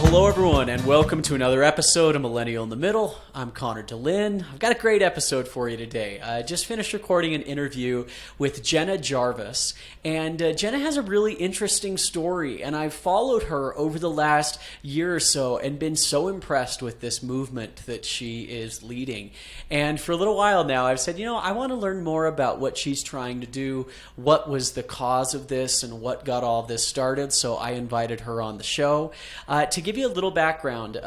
Hello everyone, and welcome to another episode of Millennial in the Middle. I'm Connor Dehlin. I've got a great episode for you today. I just finished recording an interview with Jenna Jarvis, and Jenna has a really interesting story, and I've followed her over the last year or so and been so impressed with this movement that she is leading. And for a little while now, I've said, I want to learn more about what she's trying to do, what was the cause of this, and what got all this started, so I invited her on the show. To give you a little background,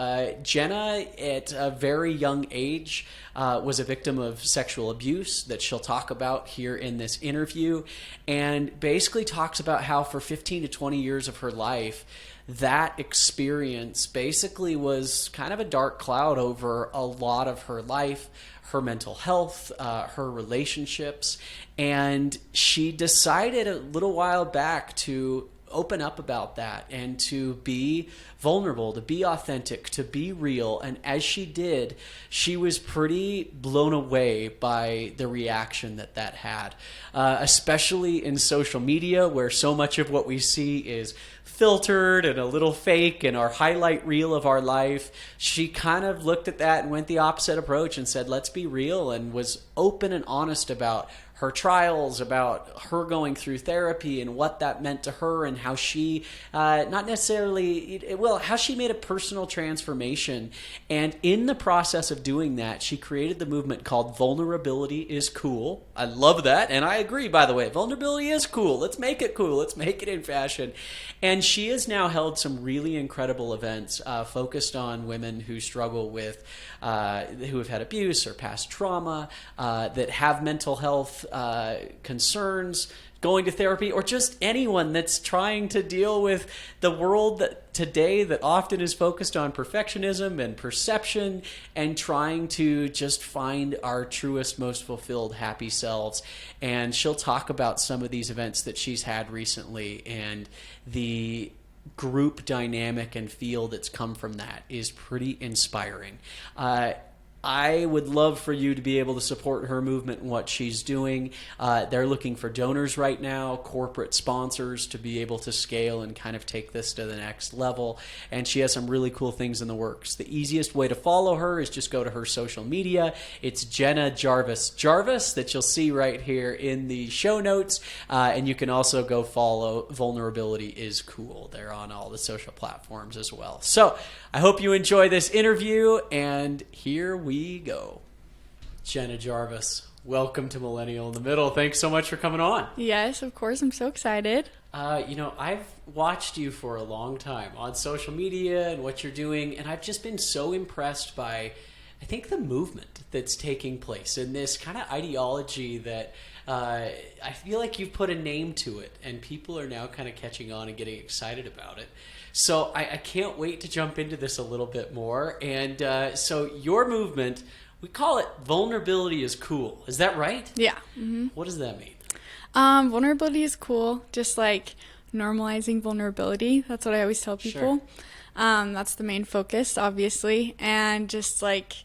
Jenna, at a very young age, was a victim of sexual abuse that she'll talk about here in this interview, and basically talks about how for 15 to 20 years of her life, that experience basically was kind of a dark cloud over a lot of her life, her mental health, her relationships, and she decided a little while back to open up about that and to be vulnerable, to be authentic, to be real. And as she did, she was pretty blown away by the reaction that had, especially in social media, where so much of what we see is filtered and a little fake and our highlight reel of our life. She kind of looked at that and went the opposite approach and said, let's be real, and was open and honest about her trials, about her going through therapy and what that meant to her, and how she, how she made a personal transformation. And in the process of doing that, she created the movement called Vulnerability is Cool. I love that. And I agree, by the way. Vulnerability is cool. Let's make it cool. Let's make it in fashion. And she has now held some really incredible events focused on women who struggle with, who have had abuse or past trauma, that have mental health concerns, going to therapy, or just anyone that's trying to deal with the world that today that often is focused on perfectionism and perception, and trying to just find our truest, most fulfilled, happy selves. And she'll talk about some of these events that she's had recently, and the group dynamic and feel that's come from that is pretty inspiring. I would love for you to be able to support her movement and what she's doing. They're looking for donors right now, corporate sponsors, to be able to scale and kind of take this to the next level. And she has some really cool things in the works. The easiest way to follow her is just go to her social media. It's Jenna Jarvis that you'll see right here in the show notes. And you can also go follow Vulnerability is Cool. They're on all the social platforms as well. So I hope you enjoy this interview, and here we go. Jenna Jarvis, welcome to Millennial in the Middle. Thanks so much for coming on. Yes, of course. I'm so excited. I've watched you for a long time on social media and what you're doing, and I've just been so impressed by, I think, the movement that's taking place and this kind of ideology that I feel like you've put a name to it, and people are now kind of catching on and getting excited about it. So I can't wait to jump into this a little bit more. And so your movement, we call it Vulnerability is Cool. Is that right? Yeah. Mm-hmm. What does that mean? Vulnerability is cool. Just like normalizing vulnerability. That's what I always tell people. Sure. That's the main focus, obviously. And just like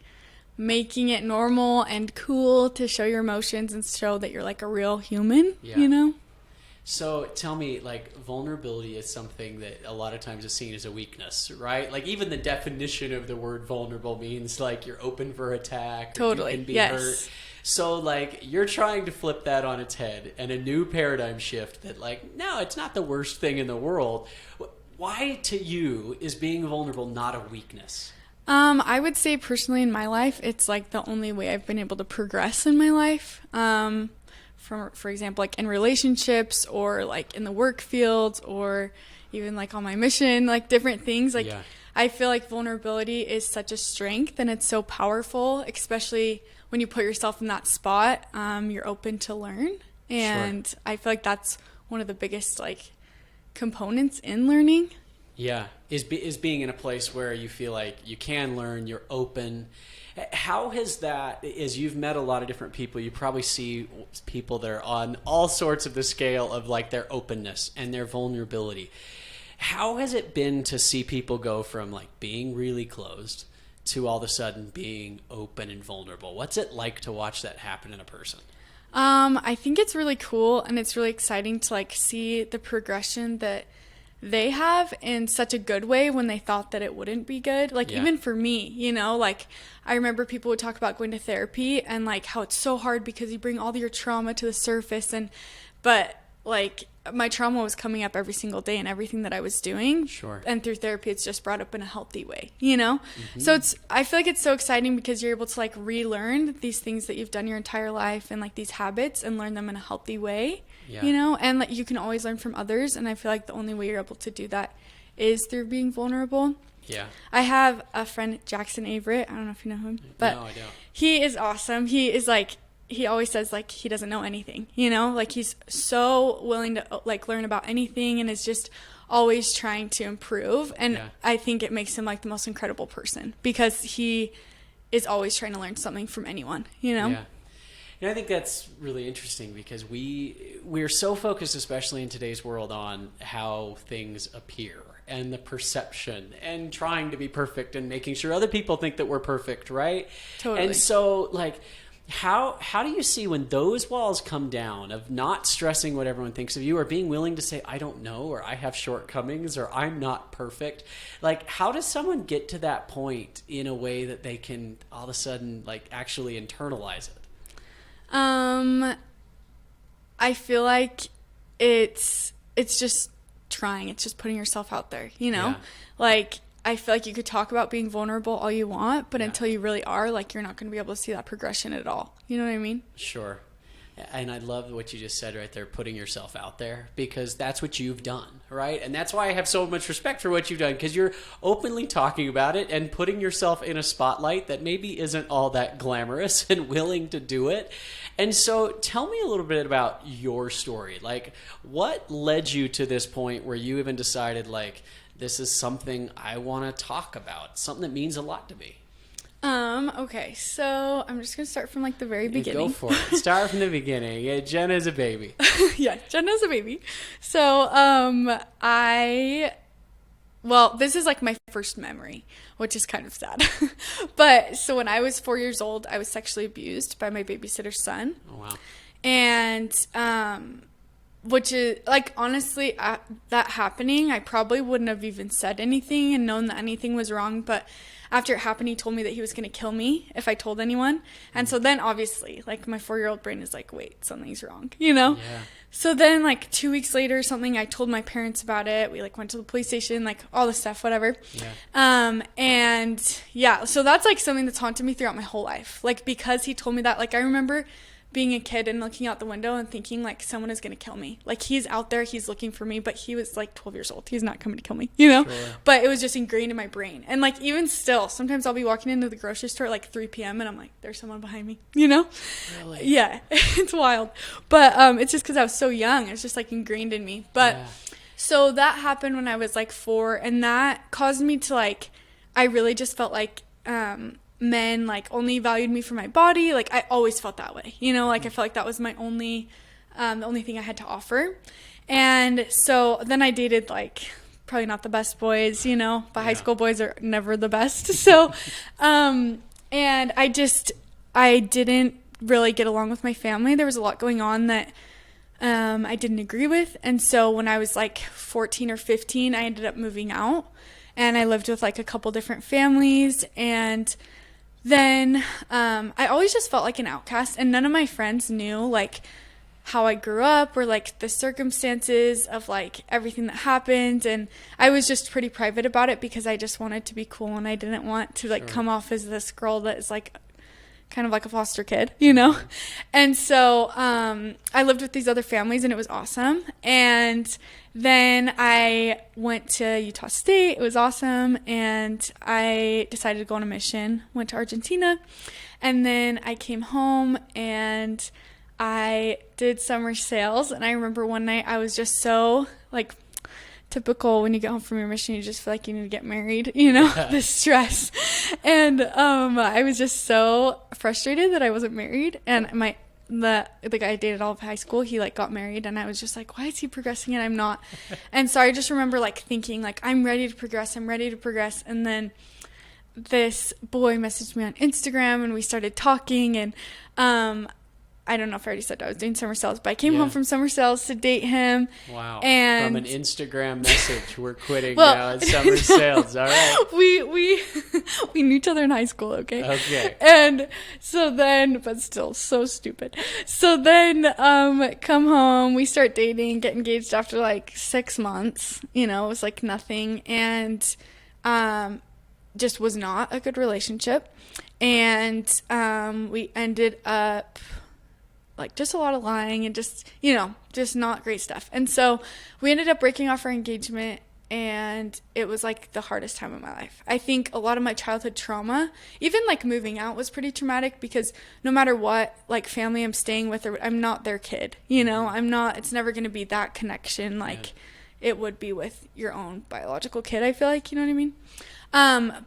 making it normal and cool to show your emotions and show that you're like a real human, So tell me, like, vulnerability is something that a lot of times is seen as a weakness, right? Like, even the definition of the word vulnerable means, like, you're open for attack. Totally, you can be yes. hurt. So, like, you're trying to flip that on its head, and a new paradigm shift that, like, no, it's not the worst thing in the world. Why, to you, is being vulnerable not a weakness? I would say personally in my life, it's, like, the only way I've been able to progress in my life. For example, like in relationships or like in the work field or even like on my mission, like different things. Like, I feel like vulnerability is such a strength and it's so powerful, especially when you put yourself in that spot. You're open to learn. And sure. I feel like that's one of the biggest like components in learning. Yeah, is being in a place where you feel like you can learn, you're open. How has that, as you've met a lot of different people, you probably see people that are on all sorts of the scale of like their openness and their vulnerability. How has it been to see people go from like being really closed to all of a sudden being open and vulnerable? What's it like to watch that happen in a person? I think it's really cool and it's really exciting to like see the progression that they have in such a good way when they thought that it wouldn't be good. Like, even for me, you know, like, I remember people would talk about going to therapy and, like, how it's so hard because you bring all your trauma to the surface. But, like, my trauma was coming up every single day in everything that I was doing. Sure. And through therapy, it's just brought up in a healthy way, you know? So I feel like it's so exciting because you're able to, like, relearn these things that you've done your entire life and, like, these habits and learn them in a healthy way, you know? And, like, you can always learn from others. And I feel like the only way you're able to do that is through being vulnerable. Yeah. I have a friend, Jackson Averett. I don't know if you know him, but no, I don't. He is awesome. He is, like, he always says, like, he doesn't know anything, you know? Like, he's so willing to, like, learn about anything and is just always trying to improve. And I think it makes him, like, the most incredible person because he is always trying to learn something from anyone, you know? Yeah. And I think that's really interesting because we're so focused, especially in today's world, on how things appear and the perception and trying to be perfect and making sure other people think that we're perfect, right? Totally. And so, like, how do you see when those walls come down of not stressing what everyone thinks of you or being willing to say, I don't know, or I have shortcomings, or I'm not perfect? Like, how does someone get to that point in a way that they can all of a sudden, like, actually internalize it? I feel like it's just trying. It's just putting yourself out there, you know? Yeah. Like, I feel like you could talk about being vulnerable all you want, but until you really are, like, you're not going to be able to see that progression at all. You know what I mean? Sure. And I love what you just said right there, putting yourself out there, because that's what you've done, right? And that's why I have so much respect for what you've done, because you're openly talking about it and putting yourself in a spotlight that maybe isn't all that glamorous and willing to do it. And so tell me a little bit about your story. Like, what led you to this point where you even decided, like, this is something I want to talk about, something that means a lot to me? Okay, so I'm just going to start from, like, the very beginning. Go for it. Start from the beginning. Yeah, Jenna's a baby. Yeah, Jenna's a baby. So, well, this is, like, my first memory, which is kind of sad. But, so when I was 4 years old, I was sexually abused by my babysitter's son. Oh, wow. And, which is, like, honestly, that happening, I probably wouldn't have even said anything and known that anything was wrong, but after it happened, he told me that he was going to kill me if I told anyone. And so then, obviously, like, my 4-year-old brain is like, wait, something's wrong, you know? Yeah. So then, like, 2 weeks later or something, I told my parents about it. We, like, went to the police station, like, all this stuff, whatever. Yeah. And, yeah, so that's, like, something that's haunted me throughout my whole life. Like, because he told me that, like, I remember being a kid and looking out the window and thinking, like, someone is going to kill me. Like, he's out there, he's looking for me, but he was, like, 12 years old. He's not coming to kill me, you know? Sure. But it was just ingrained in my brain. And, like, even still, sometimes I'll be walking into the grocery store at, like, 3 p.m. and I'm like, there's someone behind me, you know? Really? Yeah, it's wild. But it's just because I was so young. It's just, like, ingrained in me. But so that happened when I was, like, 4, and that caused me to, like, I really just felt like men, like, only valued me for my body. Like, I always felt that way, you know? Like, I felt like that was my only the only thing I had to offer. And so then I dated, like, probably not the best boys, you know, but high school boys are never the best. So and I didn't really get along with my family. There was a lot going on that I didn't agree with. And so when I was, like, 14 or 15, I ended up moving out, and I lived with, like, a couple different families. And then I always just felt like an outcast, and none of my friends knew, like, how I grew up or, like, the circumstances of, like, everything that happened. And I was just pretty private about it because I just wanted to be cool, and I didn't want to, like, come off as this girl that is, like, kind of like a foster kid, you know? And so I lived with these other families, and it was awesome. And then I went to Utah State. It was awesome. And I decided to go on a mission, went to Argentina. And then I came home and I did summer sales. And I remember one night I was just so, like, typical when you get home from your mission, you just feel like you need to get married, you know, the stress. And I was just so frustrated that I wasn't married. And the guy I dated all of high school, he, like, got married, and I was just like, why is he progressing and I'm not? And so I just remember, like, thinking, like, I'm ready to progress. And then this boy messaged me on Instagram, and we started talking, and I don't know if I already said I was doing summer sales, but I came home from summer sales to date him. Wow. And from an Instagram message, we're quitting now at summer sales. All right. We knew each other in high school, okay? Okay. And so then, but still so stupid. So then come home, we start dating, get engaged after like 6 months. You know, it was like nothing. And just was not a good relationship. And we ended up like just a lot of lying and just, you know, just not great stuff. And so we ended up breaking off our engagement, and it was like the hardest time of my life. I think a lot of my childhood trauma, even like moving out, was pretty traumatic, because no matter what, like family I'm staying with, or I'm not their kid, you know, it's never going to be that connection like it would be with your own biological kid, I feel like, you know what I mean?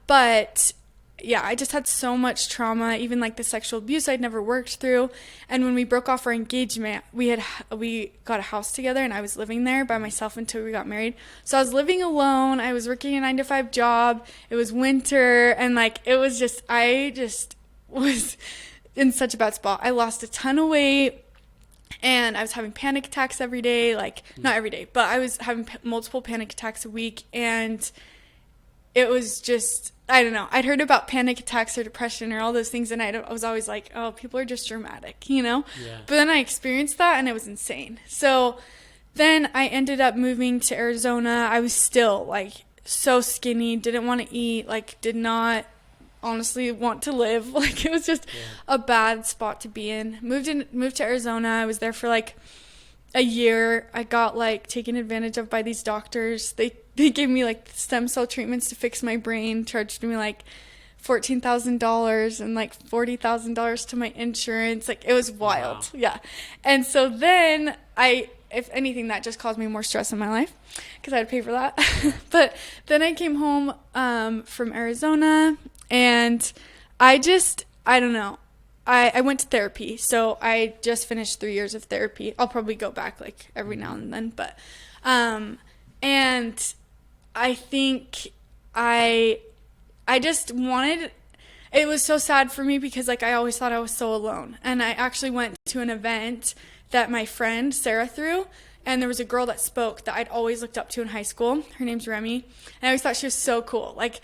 But yeah, I just had so much trauma, even like the sexual abuse I'd never worked through. And when we broke off our engagement, we got a house together, and I was living there by myself until we got married. So I was living alone. I was working a 9-to-5 job. It was winter, and like I just was in such a bad spot. I lost a ton of weight, and I was having panic attacks every day. Like not every day, but I was having multiple panic attacks a week, and it was just, I don't know. I'd heard about panic attacks or depression or all those things, and I was always like, oh, people are just dramatic, you know? Yeah. But then I experienced that, and it was insane. So then I ended up moving to Arizona. I was still, like, so skinny, didn't want to eat, like, did not honestly want to live. Like, it was just a bad spot to be in. Moved to Arizona. I was there for, like, a year. I got like taken advantage of by these doctors. They gave me like stem cell treatments to fix my brain, charged me like $14,000 and like $40,000 to my insurance. Like, it was wild. Wow. Yeah. And so then if anything, that just caused me more stress in my life because I had to pay for that. But then I came home from Arizona, and I don't know. I went to therapy, so I just finished 3 years of therapy. I'll probably go back like every now and then, but and I think I just wanted. It was so sad for me because like I always thought I was so alone, and I actually went to an event that my friend Sarah threw, and there was a girl that spoke that I'd always looked up to in high school. Her name's Remy, and I always thought she was so cool. Like,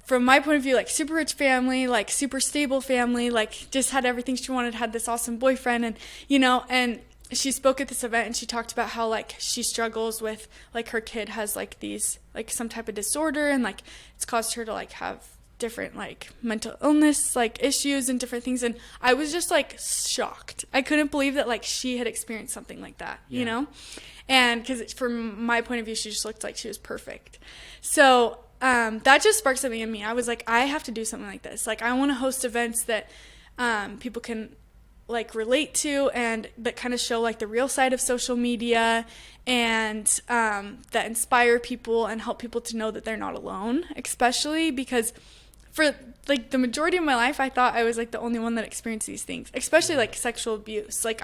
from my point of view, like super rich family, like super stable family, like just had everything she wanted, had this awesome boyfriend, and you know, and she spoke at this event, and she talked about how like she struggles with like her kid has like these like some type of disorder, and like it's caused her to like have different like mental illness like issues and different things. And I was just like shocked. I couldn't believe that like she had experienced something like that, you know? And because from my point of view, she just looked like she was perfect. So that just sparked something in me. I was like, I have to do something like this. Like, I want to host events that people can like relate to, and that kind of show like the real side of social media, and that inspire people and help people to know that they're not alone, especially because for like the majority of my life, I thought I was like the only one that experienced these things, especially like sexual abuse. Like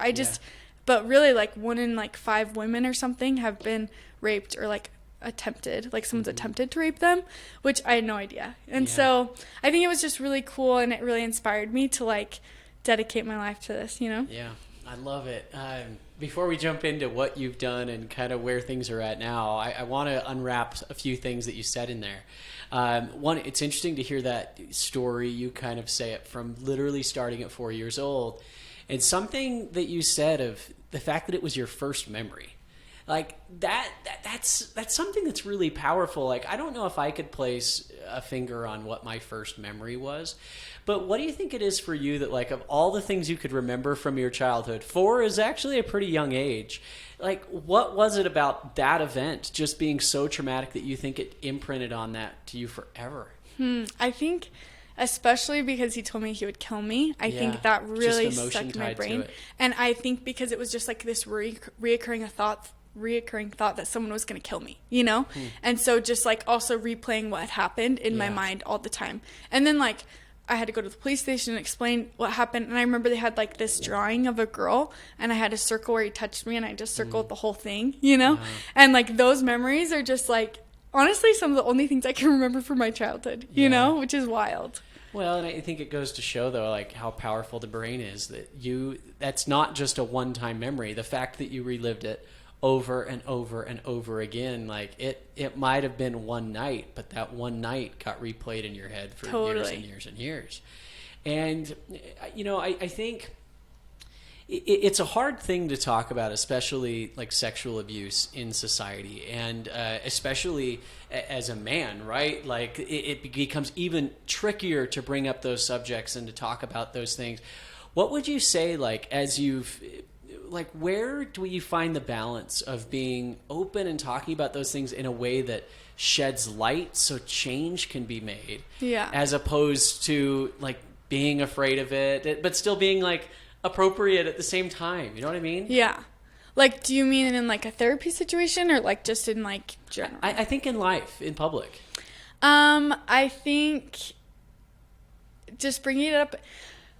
but really like 1 in like 5 women or something have been raped or like attempted, like someone's attempted to rape them, which I had no idea. And so I think it was just really cool, and it really inspired me to like dedicate my life to this, you know? Yeah, I love it. Before we jump into what you've done and kind of where things are at now, I want to unwrap a few things that you said in there. One, it's interesting to hear that story. You kind of say it from literally starting at 4 years old, and something that you said of the fact that it was your first memory. Like that's something that's really powerful. Like, I don't know if I could place a finger on what my first memory was, but what do you think it is for you that, like, of all the things you could remember from your childhood, 4 is actually a pretty young age. Like, what was it about that event just being so traumatic that you think it imprinted on that to you forever? I think especially because he told me he would kill me. I think that really stuck in my brain. And I think because it was just like this reoccurring thought that someone was going to kill me, you know? And so just like also replaying what happened in my mind all the time. And then like I had to go to the police station and explain what happened. And I remember they had like this drawing of a girl, and I had a circle where he touched me, and I just circled the whole thing, you know? And like those memories are just like honestly some of the only things I can remember from my childhood, you know, which is wild. Well, and I think it goes to show, though, like how powerful the brain is, that's not just a one-time memory. The fact that you relived it over and over and over again, like it might have been one night, but that one night got replayed in your head for years and years and years. And, I think it's a hard thing to talk about, especially like sexual abuse in society, and especially as a man, right? Like it becomes even trickier to bring up those subjects and to talk about those things. What would you say, like, where do you find the balance of being open and talking about those things in a way that sheds light so change can be made, as opposed to like being afraid of it, but still being like appropriate at the same time? You know what I mean? Yeah. Like, do you mean in like a therapy situation, or like just in like general? I think in life, in public. I think just bringing it up.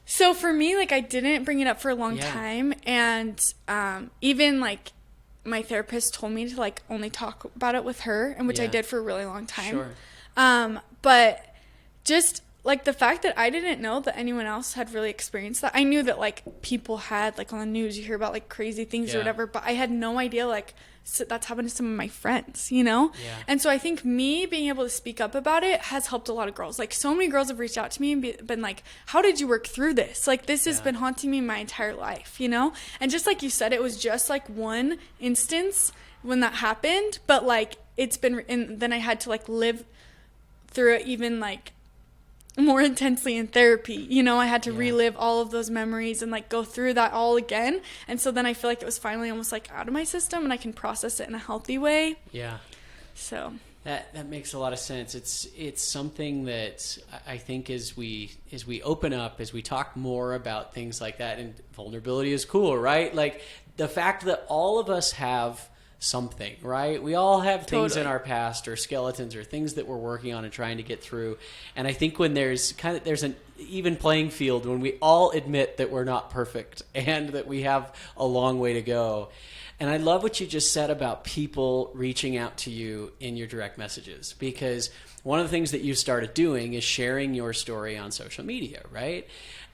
So for me, like, I didn't bring it up for a long time. And even like my therapist told me to like only talk about it with her, and which I did for a really long time. Sure. But just like the fact that I didn't know that anyone else had really experienced that. I knew that like people had, like, on the news you hear about like crazy things or whatever, but I had no idea like that's happened to some of my friends, And so I think me being able to speak up about it has helped a lot of girls. Like, so many girls have reached out to me and been like, how did you work through this? Like, this has been haunting me my entire life, And just like you said, it was just like one instance when that happened, but like it's been, and then I had to like live through it even like more intensely in therapy. I had to relive all of those memories and like go through that all again. And so then I feel like it was finally almost like out of my system, and I can process it in a healthy way. Yeah. So that makes a lot of sense. It's something that I think as we open up, as we talk more about things like that, and vulnerability is cool, right? Like the fact that all of us have something, right? We all have things in our past, or skeletons, or things that we're working on and trying to get through. And I think when there's an even playing field, when we all admit that we're not perfect and that we have a long way to go. And I love what you just said about people reaching out to you in your direct messages, because one of the things that you started doing is sharing your story on social media, right?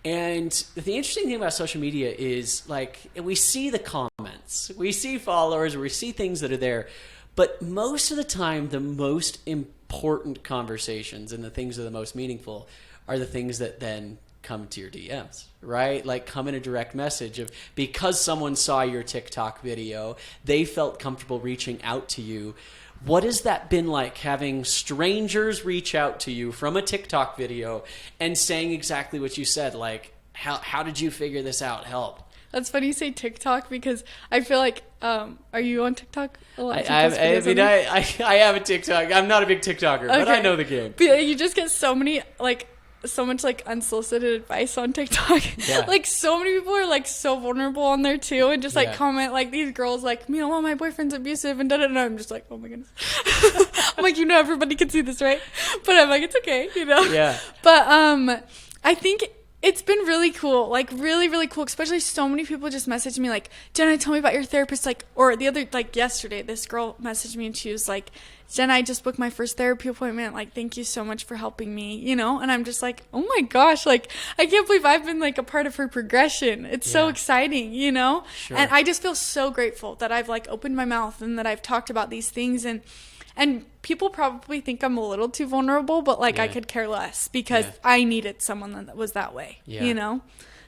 And the interesting thing about social media is, like, we see the comments, we see followers, we see things that are there, but most of the time, the most important conversations and the things that are the most meaningful are the things that then come to your DMs, right? Like, come in a direct message of, because someone saw your TikTok video, they felt comfortable reaching out to you. What has that been like, having strangers reach out to you from a TikTok video and saying exactly what you said? Like, how did you figure this out? Help. That's funny you say TikTok, because I feel like, are you on TikTok a lot? I have a TikTok. I'm not a big TikToker, but I know the game. But you just get so many, like, so much like unsolicited advice on TikTok. Yeah. Like, so many people are like so vulnerable on there too, and just like comment like, these girls like, well, my boyfriend's abusive and da-da-da. I'm just like, oh my goodness. I'm like, everybody can see this, right? But I'm like, it's okay, Yeah. But I think it's been really cool, like really, really cool, especially so many people just messaged me like, Jenna, tell me about your therapist. Like, or the other, like yesterday, this girl messaged me and she was like, Jenna, I just booked my first therapy appointment. Like, thank you so much for helping me, And I'm just like, oh my gosh, like, I can't believe I've been like a part of her progression. It's so exciting, Sure. And I just feel so grateful that I've like opened my mouth and that I've talked about these things. And people probably think I'm a little too vulnerable, but like I could care less, because I needed someone that was that way,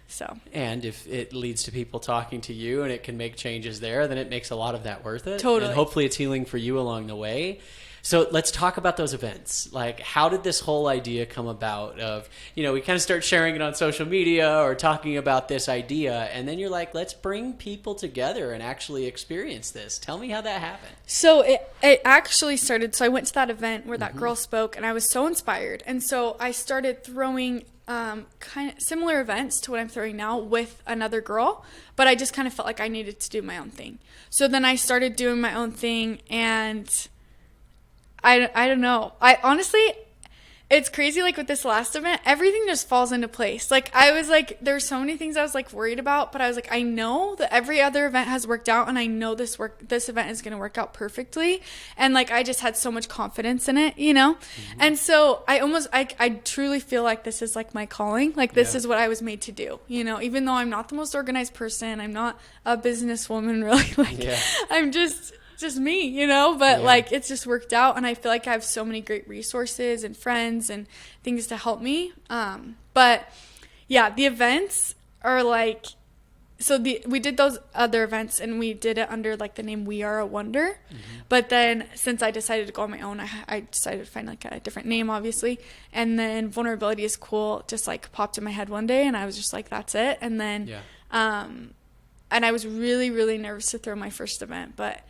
So. And if it leads to people talking to you and it can make changes there, then it makes a lot of that worth it. Totally. And hopefully it's healing for you along the way. So let's talk about those events. Like, how did this whole idea come about of, we kind of start sharing it on social media or talking about this idea, and then you're like, let's bring people together and actually experience this. Tell me how that happened. So it actually started, so I went to that event where that girl spoke, and I was so inspired. And so I started throwing kind of similar events to what I'm throwing now with another girl, but I just kind of felt like I needed to do my own thing. So then I started doing my own thing, and I don't know. I honestly, It's crazy, like with this last event, everything just falls into place. Like I was like, there's so many things I was like worried about, but I was like, I know that every other event has worked out, and I know this event is going to work out perfectly. And like I just had so much confidence in it, you know? Mm-hmm. And so I truly feel like this is like my calling. Like this is what I was made to do, you know, even though I'm not the most organized person, I'm not a businesswoman really, like I'm just me, you know, but like it's just worked out, and I feel like I have so many great resources and friends and things to help me. But yeah, the events are like, so we did those other events, and we did it under like the name We Are a Wonder. Mm-hmm. But then since I decided to go on my own, I decided to find like a different name, obviously. And then Vulnerability is Cool just like popped in my head one day, and I was just like, that's it. And then, and I was really, really nervous to throw my first event, but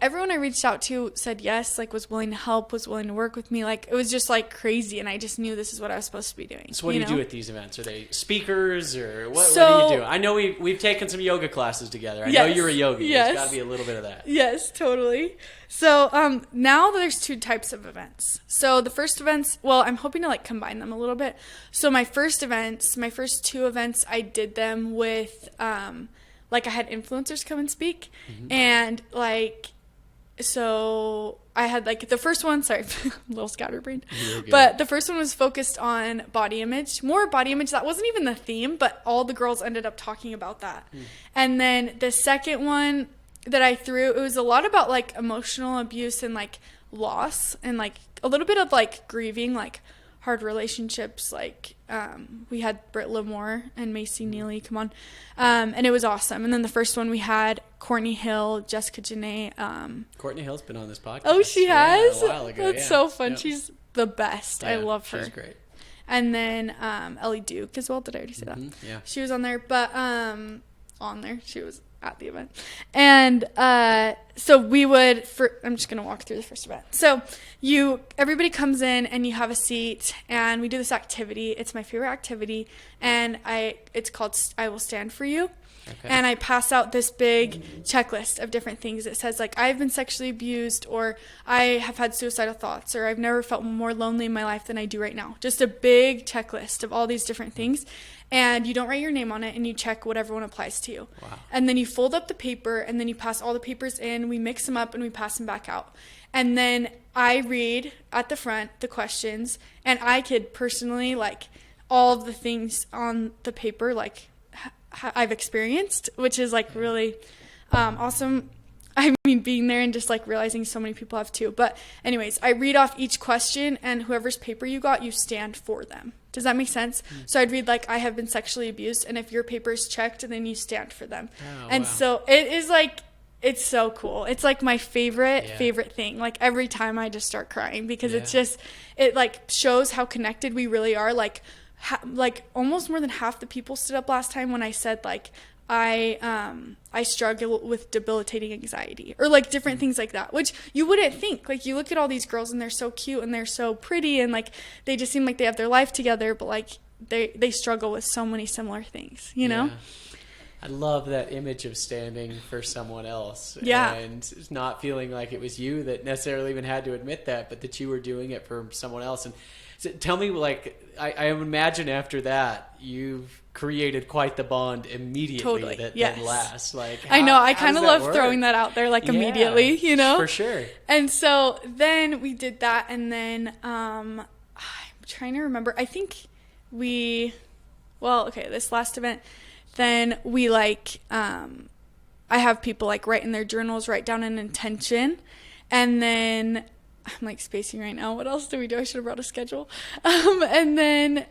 everyone I reached out to said yes, like was willing to help, was willing to work with me. Like it was just like crazy, and I just knew this is what I was supposed to be doing. So what do you do at these events? Are they speakers, or what do you do? I know we've taken some yoga classes together. I know you're a yogi. There's got to be a little bit of that. Yes, totally. So now there's 2 types of events. So the first events, well, I'm hoping to like combine them a little bit. So my first 2 events, I did them with like I had influencers come and speak, and like, so I had like the first one, sorry, a little scatterbrained, but the first one was focused on body image, more body image. That wasn't even the theme, but all the girls ended up talking about that. And then the second one that I threw, it was a lot about like emotional abuse and like loss, and like a little bit of like grieving, like hard relationships. Like we had Britt Lamore and Macy Neely come on, and it was awesome. And then the first one we had Courtney Hill, Jessica Janae. Courtney Hill's been on this podcast. Oh, she has? A while ago. That's so fun. Yep. She's the best. I love her. She's great. And then Ellie Duke as well. Did I already say that? Yeah. She was on there, but she was at the event. And so I'm just going to walk through the first event. So everybody comes in and you have a seat, and we do this activity. It's my favorite activity, and it's called I Will Stand For You. Okay. And I pass out this big checklist of different things. It says like, I've been sexually abused, or I have had suicidal thoughts, or I've never felt more lonely in my life than I do right now. Just a big checklist of all these different things. And you don't write your name on it, and you check whatever one applies to you. Wow. And then you fold up the paper, and then you pass all the papers in, we mix them up, and we pass them back out. And then I read at the front the questions, and I could personally, like, all of the things on the paper, like, I've experienced, which is, like, really awesome. I mean, being there and just, like, realizing so many people have too. But anyways, I read off each question, and whoever's paper you got, you stand for them. Does that make sense? So I'd read like, I have been sexually abused, and if your paper is checked, then you stand for them. So it is like, it's so cool. It's like my favorite thing. Like every time I just start crying, because it's just, it like shows how connected we really are. Like almost more than half the people stood up last time when I said like, I struggle with debilitating anxiety, or like different things like that, which you wouldn't think. Like you look at all these girls and they're so cute and they're so pretty, and like they just seem like they have their life together, but like they struggle with so many similar things, you know? I love that image of standing for someone else, and not feeling like it was you that necessarily even had to admit that, but that you were doing it for someone else. And so tell me, like, I imagine after that you've created quite the bond immediately that lasts. Like, I know, I kind of love throwing that out there, like immediately, you know? For sure. And so then we did that, and then I'm trying to remember. I think this last event, then we like I have people like write in their journals, write down an intention, and then I'm like spacing right now. What else do we do? I should have brought a schedule. And then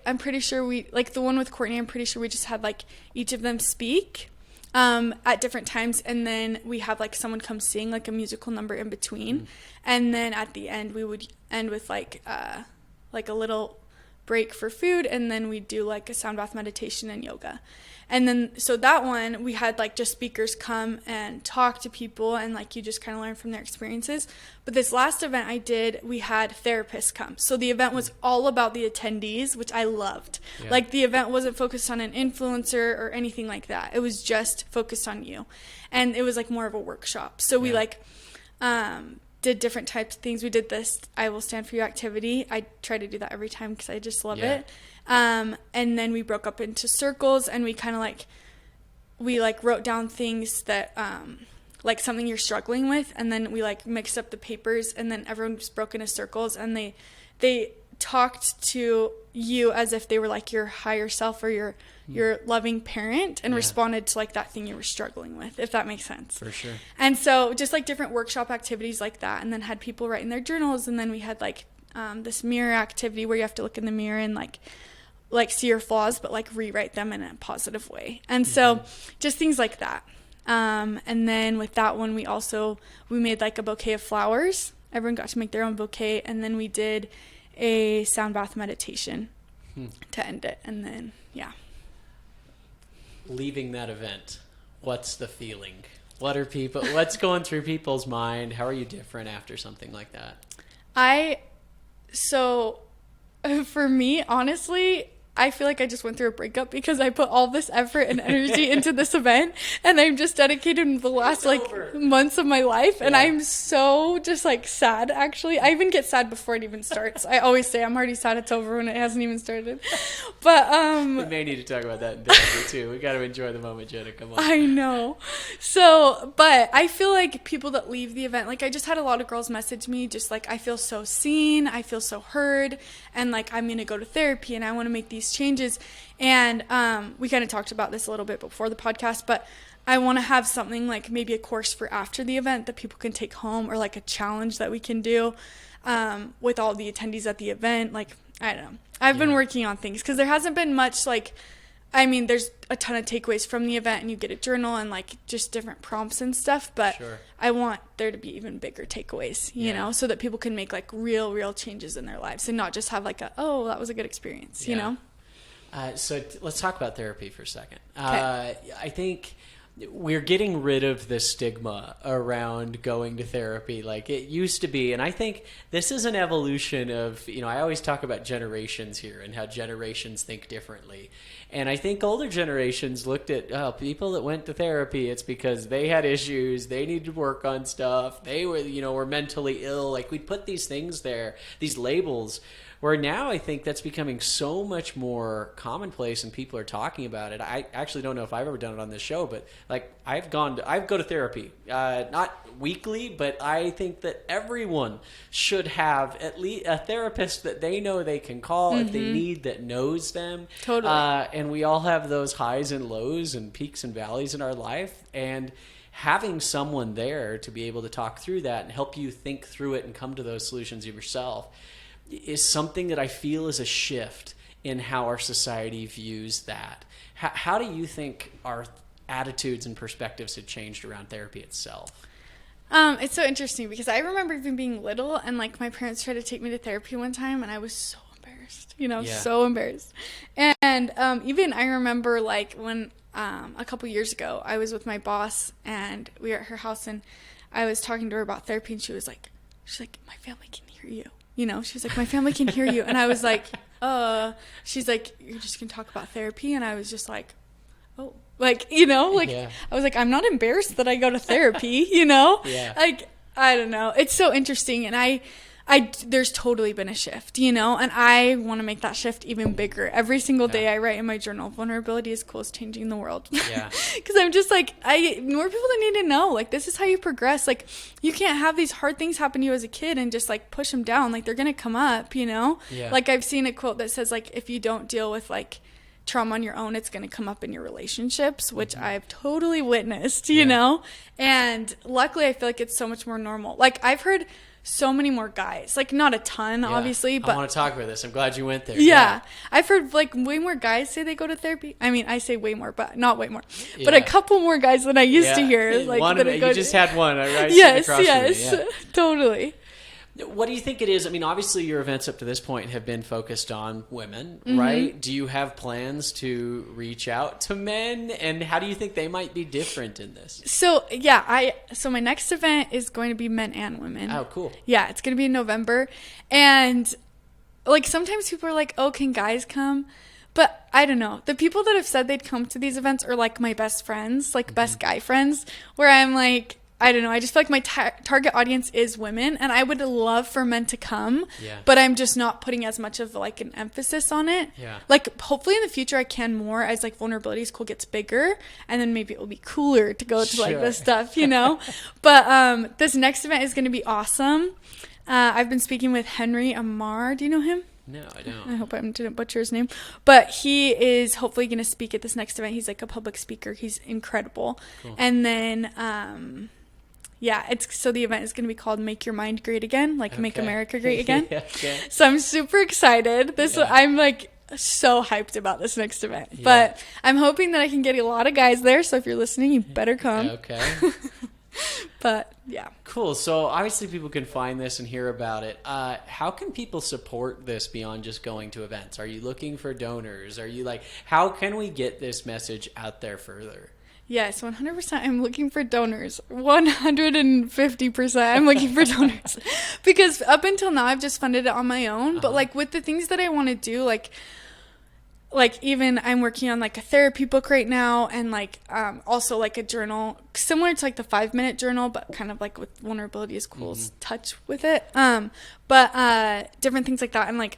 I'm pretty sure like the one with Courtney, I'm pretty sure we just had like each of them speak at different times. And then we have like someone come sing like a musical number in between. And then at the end, we would end with like a little break for food. And then we do like a sound bath meditation and yoga. And then, so that one, we had like just speakers come and talk to people, and like you just kind of learn from their experiences. But this last event I did, we had therapists come. So the event was all about the attendees, which I loved. Yeah. Like the event wasn't focused on an influencer or anything like that. It was just focused on you. And it was like more of a workshop. So we like, did different types of things. We did this I Will Stand For You activity. I try to do that every time because I just love it. And then we broke up into circles, and we kind of like, we like wrote down things that, like something you're struggling with, and then we like mixed up the papers, and then everyone just broke into circles, and they talked to you as if they were like your higher self or your loving parent, and responded to like that thing you were struggling with, if that makes sense. For sure. And so just like different workshop activities like that, and then had people write in their journals, and then we had like this mirror activity where you have to look in the mirror and like see your flaws, but like rewrite them in a positive way. And so just things like that. And then with that one, we made like a bouquet of flowers. Everyone got to make their own bouquet, and then we did a sound bath meditation to end it. And then leaving that event, what's the feeling? What's going through people's mind? How are you different after something like that? For me, honestly, I feel like I just went through a breakup because I put all this effort and energy into this event, and I'm just dedicated the last months of my life, and I'm so just like sad. Actually, I even get sad before it even starts. I always say I'm already sad it's over when it hasn't even started. But we may need to talk about that in therapy too. We got to enjoy the moment, Jenna. Come on. I know. So, but I feel like people that leave the event, like I just had a lot of girls message me just like, I feel so seen, I feel so heard, and like I'm gonna go to therapy and I want to make these changes. And we kind of talked about this a little bit before the podcast, but I want to have something like maybe a course for after the event that people can take home, or like a challenge that we can do with all the attendees at the event. Like, I don't know. I've been working on things because there hasn't been much like, I mean, there's a ton of takeaways from the event, and you get a journal and like just different prompts and stuff, but I want there to be even bigger takeaways, you know, so that people can make like real changes in their lives and not just have like oh, that was a good experience, you know? So let's talk about therapy for a second. Okay. I think we're getting rid of the stigma around going to therapy like it used to be. And I think this is an evolution of, I always talk about generations here and how generations think differently. And I think older generations looked at people that went to therapy, it's because they had issues, they needed to work on stuff, they were, were mentally ill. Like we'd put these things there, these labels, where now I think that's becoming so much more commonplace and people are talking about it. I actually don't know if I've ever done it on this show, but like I go to therapy, not weekly, but I think that everyone should have at least a therapist that they know they can call if they need, that knows them. Totally. And we all have those highs and lows and peaks and valleys in our life, and having someone there to be able to talk through that and help you think through it and come to those solutions yourself is something that I feel is a shift in how our society views that. How do you think our attitudes and perspectives have changed around therapy itself? It's so interesting because I remember even being little and like my parents tried to take me to therapy one time, and I was so embarrassed, so embarrassed. And even I remember like when a couple years ago I was with my boss and we were at her house, and I was talking to her about therapy, and she's like, my family can hear you. She was like, my family can hear you. And I was like, she's like, you're just going to talk about therapy? And I was just like, oh, like, I was like, I'm not embarrassed that I go to therapy, like, I don't know. It's so interesting. And there's totally been a shift, and I want to make that shift even bigger. Every single day I write in my journal, vulnerability is cool as changing the world. Yeah. Because I'm just like, more people that need to know, like, this is how you progress. Like, you can't have these hard things happen to you as a kid and just like push them down. Like, they're going to come up, Yeah. Like, I've seen a quote that says, like, if you don't deal with like trauma on your own, it's going to come up in your relationships, which I've totally witnessed, you know? And luckily I feel like it's so much more normal. Like, I've heard so many more guys, like not a ton, obviously, but I want to talk about this. I'm glad you went there. Yeah. I've heard like way more guys say they go to therapy. I mean, I say way more, but not way more, but a couple more guys than I used to hear. Like, you just had one, right? Yes, totally. What do you think it is? I mean, obviously your events up to this point have been focused on women, right? Do you have plans to reach out to men, and how do you think they might be different in this? So my next event is going to be men and women. Oh, cool. Yeah, it's going to be in November. And like sometimes people are like, oh, can guys come? But I don't know. The people that have said they'd come to these events are like my best friends, like best guy friends, where I'm like, I don't know. I just feel like my target audience is women, and I would love for men to come, Yeah. but I'm just not putting as much of like an emphasis on it. Yeah. Like hopefully in the future I can more as like vulnerability school gets bigger, and then maybe it will be cooler to go to like this stuff, you know? But this next event is going to be awesome. I've been speaking with Henry Amar. Do you know him? No, I don't. I hope I didn't butcher his name. But he is hopefully going to speak at this next event. He's like a public speaker. He's incredible. Cool. And then, so the event is going to be called Make Your Mind Great Again, like Make America Great Again. Okay. So I'm super excited. I'm like so hyped about this next event. Yeah. But I'm hoping that I can get a lot of guys there. So if you're listening, you better come. Okay. But yeah. Cool. So obviously people can find this and hear about it. How can people support this beyond just going to events? Are you looking for donors? Are you like, how can we get this message out there further? Yes, 100%. I'm looking for donors. 150% I'm looking for donors. Because up until now, I've just funded it on my own. But like with the things that I want to do, like even I'm working on like a therapy book right now, and like also like a journal similar to like the 5-minute journal, but kind of like with vulnerability is cool touch with it. But different things like that. And like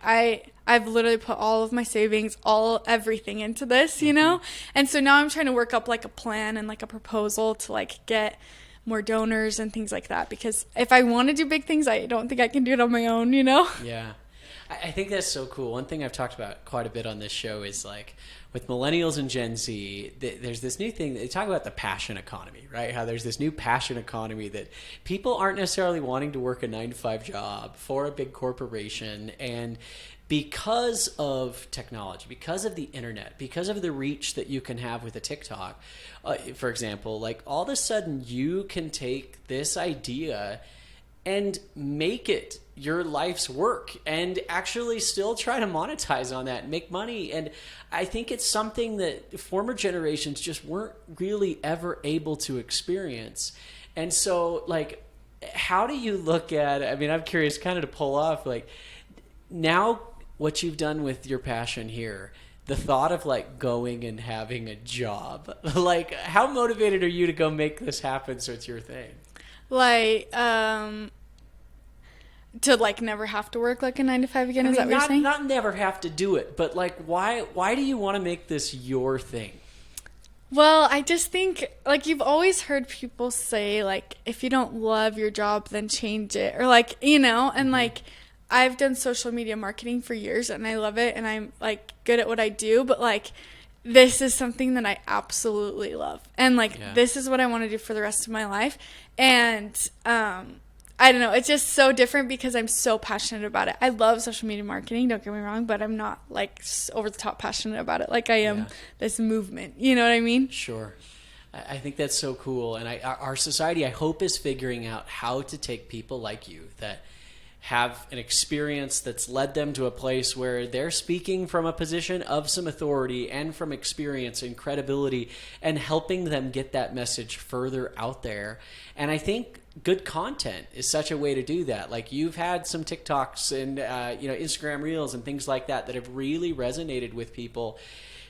I've literally put all of my savings, everything into this, you know? And so now I'm trying to work up like a plan and like a proposal to like get more donors and things like that, because if I want to do big things, I don't think I can do it on my own, you know? Yeah. I think that's so cool. One thing I've talked about quite a bit on this show is like with millennials and Gen Z, there's this new thing. They talk about the passion economy, right? How there's this new passion economy that people aren't necessarily wanting to work a 9-to-5 job for a big corporation. And because of technology, because of the internet, because of the reach that you can have with a TikTok, for example, like all of a sudden you can take this idea and make it your life's work and actually still try to monetize on that and make money. And I think it's something that former generations just weren't really ever able to experience. And so like, how do you look at, I mean, I'm curious kind of to pull off like now what you've done with your passion here, the thought of like going and having a job, like how motivated are you to go make this happen so it's your thing? Like, to like never have to work like a 9-to-5 again. Is that what you're saying? Not never have to do it, but like why do you want to make this your thing? Well, I just think like you've always heard people say like if you don't love your job then change it, or like, you know, and like I've done social media marketing for years and I love it and I'm like good at what I do, but like this is something that I absolutely love. And like this is what I want to do for the rest of my life. And I don't know, it's just so different because I'm so passionate about it. I love social media marketing, don't get me wrong, but I'm not like over the top passionate about it like I am this movement. You know what I mean? Sure. I think that's so cool. And our society, I hope, is figuring out how to take people like you that have an experience that's led them to a place where they're speaking from a position of some authority and from experience and credibility and helping them get that message further out there. And I think good content is such a way to do that. Like you've had some TikToks and Instagram Reels and things like that have really resonated with people.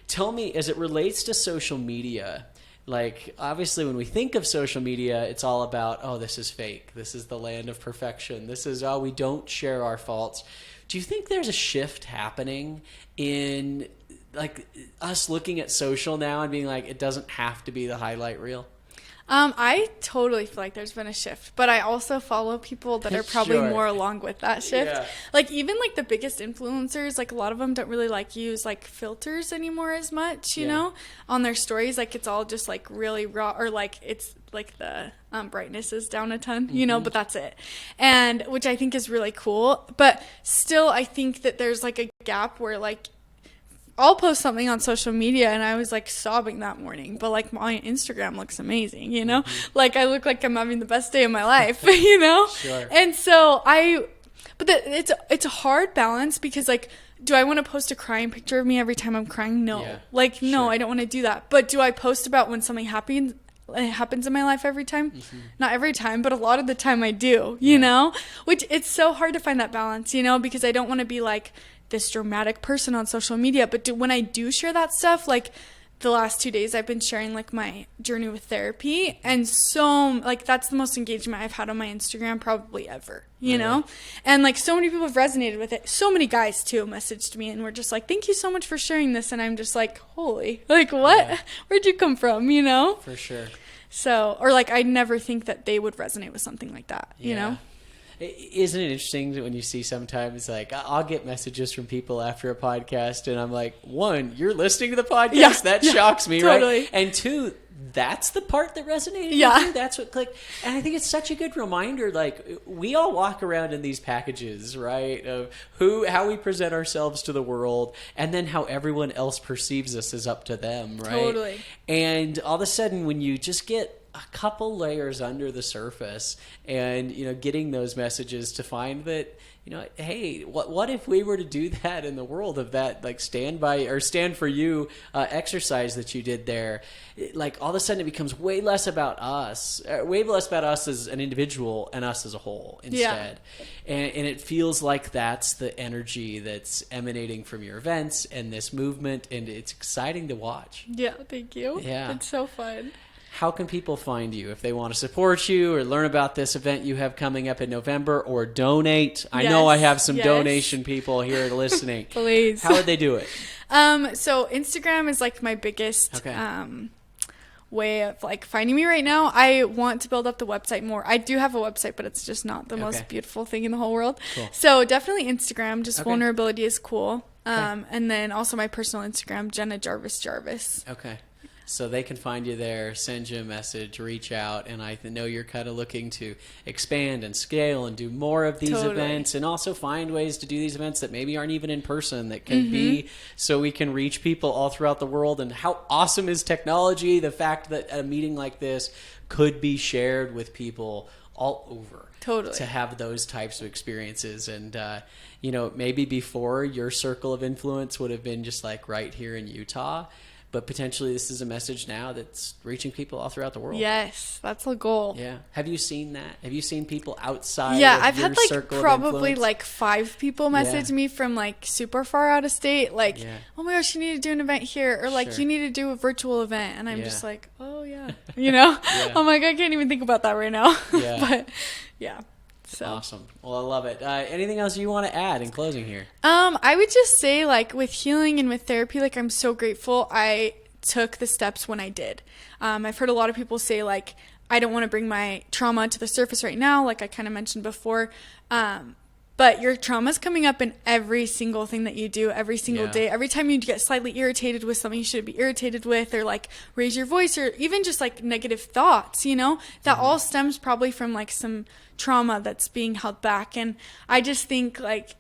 Tell me, as it relates to social media, like obviously when we think of social media, it's all about, oh, this is fake. This is the land of perfection. This is, oh, we don't share our faults. Do you think there's a shift happening in like us looking at social now and being like, it doesn't have to be the highlight reel? I totally feel like there's been a shift, but I also follow people that are probably more along with that shift. Yeah. Like even like the biggest influencers, like a lot of them don't really like use like filters anymore as much, you know, on their stories. Like it's all just like really raw, or like it's like the brightness is down a ton, you know, but that's it. And which I think is really cool. But still, I think that there's like a gap where like I'll post something on social media and I was like sobbing that morning, but like my Instagram looks amazing, you know, like I look like I'm having the best day of my life, you know? Sure. And so it's a hard balance because like, do I want to post a crying picture of me every time I'm crying? No. Yeah. Like, no, I don't want to do that. But do I post about when something happens in my life every time? Not every time, but a lot of the time I do, you know, which it's so hard to find that balance, you know, because I don't want to be like this dramatic person on social media, but when I do share that stuff, like the last 2 days I've been sharing like my journey with therapy, and so like that's the most engagement I've had on my Instagram probably ever, you know? And like so many people have resonated with it. So many guys too messaged me and were just like, thank you so much for sharing this. And I'm just like, holy, like what? Yeah. Where'd you come from, you know? For sure. So, or like I'd never think that they would resonate with something like that, you know? Isn't it interesting when you see sometimes, like, I'll get messages from people after a podcast, and I'm like, one, you're listening to the podcast? Yeah, that shocks me, totally. Right? And two, that's the part that resonated with you? That's what clicked. And I think it's such a good reminder, like, we all walk around in these packages, right, of how we present ourselves to the world, and then how everyone else perceives us is up to them, right? Totally. And all of a sudden, when you just get a couple layers under the surface and, you know, getting those messages to find that, you know, hey, what if we were to do that in the world of that, like, stand for you exercise that you did there, like, all of a sudden it becomes way less about us as an individual and us as a whole instead. Yeah. And it feels like that's the energy that's emanating from your events and this movement, and it's exciting to watch. Yeah, thank you. Yeah. It's so fun. How can people find you if they want to support you or learn about this event you have coming up in November or donate? I know I have some donation people here listening. Please. How would they do it? So Instagram is like my biggest way of like finding me right now. I want to build up the website more. I do have a website, but it's just not the most beautiful thing in the whole world. Cool. So definitely Instagram. Just vulnerability is cool. And then also my personal Instagram, Jenna Jarvis. Okay. So they can find you there, send you a message, reach out, and I know you're kind of looking to expand and scale and do more of these events, and also find ways to do these events that maybe aren't even in person, that can be, so we can reach people all throughout the world. And how awesome is technology, the fact that a meeting like this could be shared with people all over. Totally. To have those types of experiences. And, you know, maybe before your circle of influence would have been just like right here in Utah, but potentially this is a message now that's reaching people all throughout the world. Yes, that's the goal. Yeah. Have you seen that? Have you seen people outside I've your had like circle probably of like 5 people message me from like super far out of state. Like, oh my gosh, you need to do an event here. Or like, you need to do a virtual event. And I'm just like, oh yeah. You know? I'm like, I can't even think about that right now. Yeah. But yeah. So. Awesome. Well, I love it. Anything else you want to add in closing here? I would just say, like, with healing and with therapy, like, I'm so grateful I took the steps when I did. I've heard a lot of people say, like, I don't want to bring my trauma to the surface right now, like I kind of mentioned before. But your trauma's coming up in every single thing that you do, every single day. Every time you get slightly irritated with something you shouldn't be irritated with, or like raise your voice, or even just like negative thoughts, you know, that all stems probably from like some trauma that's being held back. And I just think like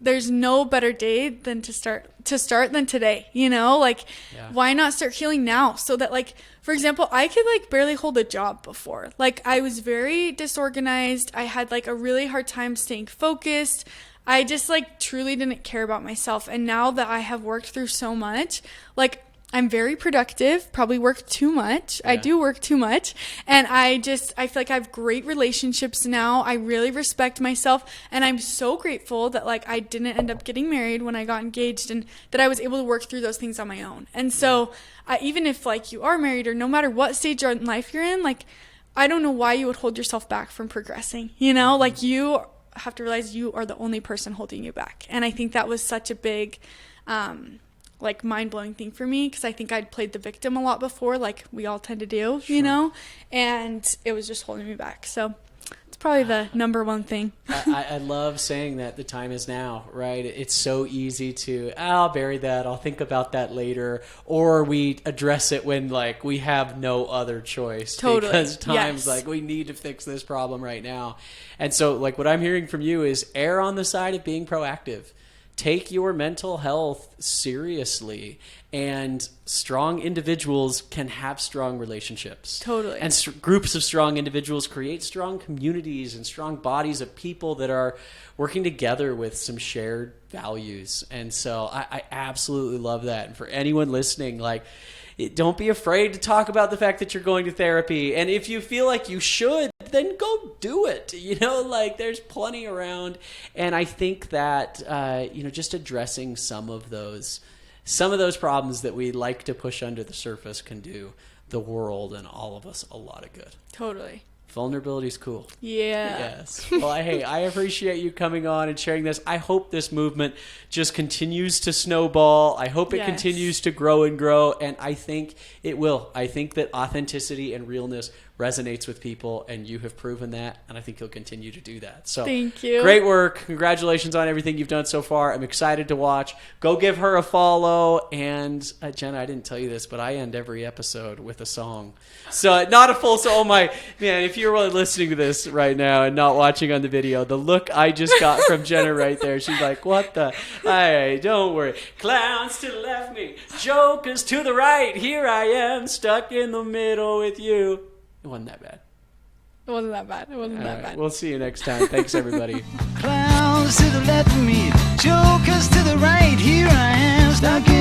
there's no better day than to start than today, you know, like why not start healing now? So that, like, for example, I could like barely hold a job before. Like, I was very disorganized. I had like a really hard time staying focused. I just like truly didn't care about myself. And now that I have worked through so much, like, I'm very productive, probably work too much. I do work too much. And I feel like I have great relationships now. I really respect myself. And I'm so grateful that like I didn't end up getting married when I got engaged, and that I was able to work through those things on my own. And so even if like you are married, or no matter what stage in life you're in, like, I don't know why you would hold yourself back from progressing, you know, like you have to realize you are the only person holding you back. And I think that was such a big, like mind-blowing thing for me, because I think I'd played the victim a lot before, like we all tend to do, you know, and it was just holding me back. So it's probably the number one thing. I love saying that the time is now, right? It's so easy to, I'll bury that, I'll think about that later, or we address it when like we have no other choice. Totally. Because times like we need to fix this problem right now. And so like what I'm hearing from you is err on the side of being proactive. Take your mental health seriously, and strong individuals can have strong relationships. Totally. And groups of strong individuals create strong communities and strong bodies of people that are working together with some shared values. And so I absolutely love that. And for anyone listening, like, don't be afraid to talk about the fact that you're going to therapy. And if you feel like you should, then go do it. You know, like there's plenty around. And I think that, you know, just addressing some of those some of those problems that we like to push under the surface can do the world and all of us a lot of good. Totally. Vulnerability is cool. Yeah. Yes. Well, hey, I appreciate you coming on and sharing this. I hope this movement just continues to snowball. I hope it continues to grow and grow, and I think it will. I think that authenticity and realness resonates with people, and you have proven that, and I think you'll continue to do that. So thank you. Great work. Congratulations on everything you've done so far. I'm excited to watch. Go give her a follow. And Jenna, I didn't tell you this, but I end every episode with a song. So not a full song. Oh my, man, if you're really listening to this right now and not watching on the video, the look I just got from Jenna right there, she's like, what the? Hey, don't worry. Clowns to the left me, jokers to the right. Here I am, stuck in the middle with you. It wasn't that bad. It wasn't that bad. It wasn't that bad. We'll see you next time. Thanks, everybody. Clowns to the left of me, jokers to the right. Here I am, stuck in